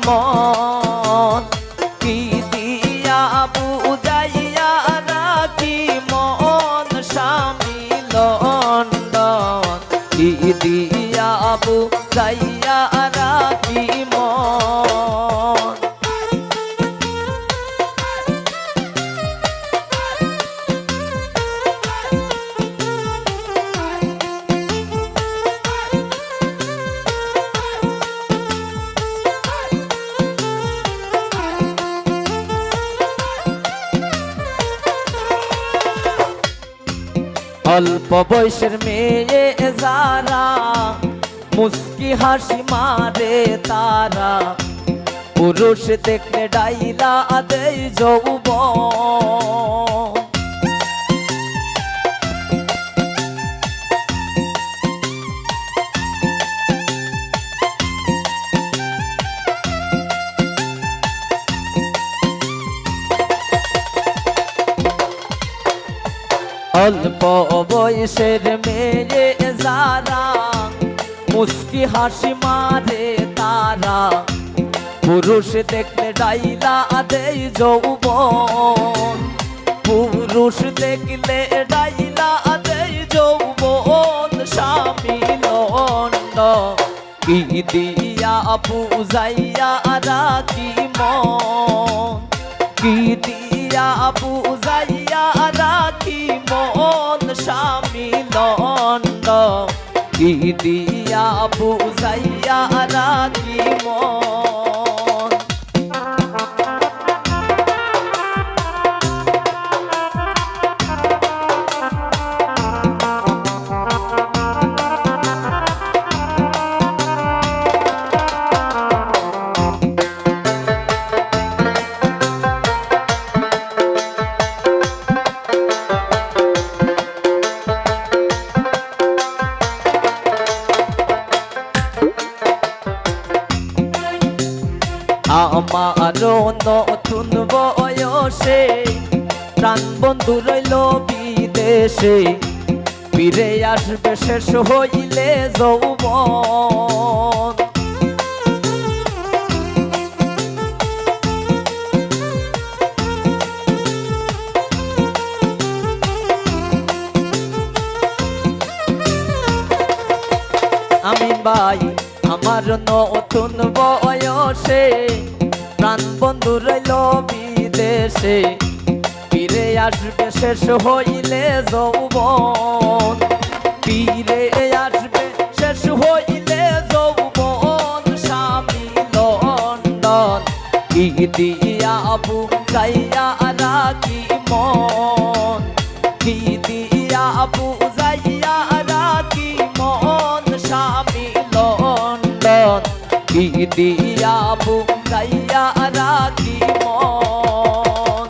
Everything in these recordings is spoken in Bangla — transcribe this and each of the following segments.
মন কি দিয়া বুঝাইয়া রাখি মন স্বামী লন্ডন কি দিয়া বুঝাইয়া রাখি মন অল্প বয়সের মেয়ে যারা মুস্কি হাসি মারে তারা পুরুষ দেখলে ডাইলা দেয় যৌবন অল্প বয়সের মেয়ে যারা মুস্কি হাসি মারে তারা পুরুষ দেখলে ডাইলা দেয় যৌবন পুরুষ দেখলে ডাইলা দেয় যৌবন স্বামী লন্ডন কি দিয়া বুঝাইয়া রাখি মন কি দিয়া বুঝাইয়া রাখি মন স্বামী লন্ডন কি দিয়া বুঝাইয়া রাখি মন আমারও নতুন বয়সে প্রাণ বন্ধু রইল বিদেশে ফিরে আসবে শেষ হইলে যৌবন আমিন ভাই আমার নতুন বয়সে প্রাণ বন্ধু রইল বিদেশে ফিরে আসবে শেষ হইলে যৌবন ফিরে আসবে শেষ হইলে যৌবন স্বামী লন্ডন কি দিয়া বুঝাইয়া রাখি মন কি দিয়া বুঝাইয়া রাখি মন স্বামী লন্ডন কি দিয়া বুঝাইয়া রাখি মন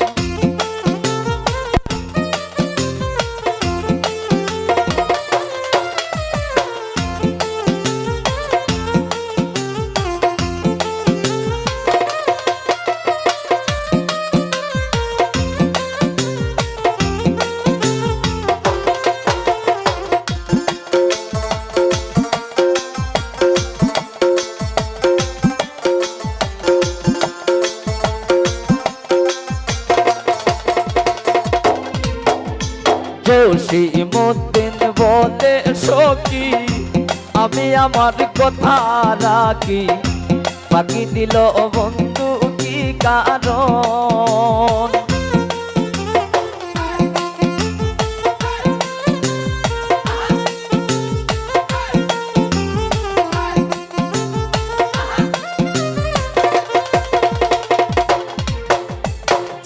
জসীমউদ্দিন বলে সখী আমি আমার কথা রাখি ফাঁকি দিল বন্ধু কি কারণ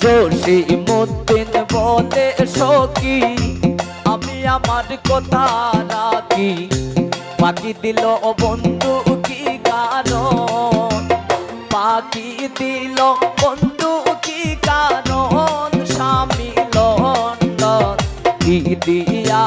জসীমউদ্দিন বলে সখী আমি আমার কথা রাখি ফাঁকি দিল বন্ধু কি কারণ ফাঁকি দিল বন্ধু কি কারণ স্বামী লন্ডন কি দিয়া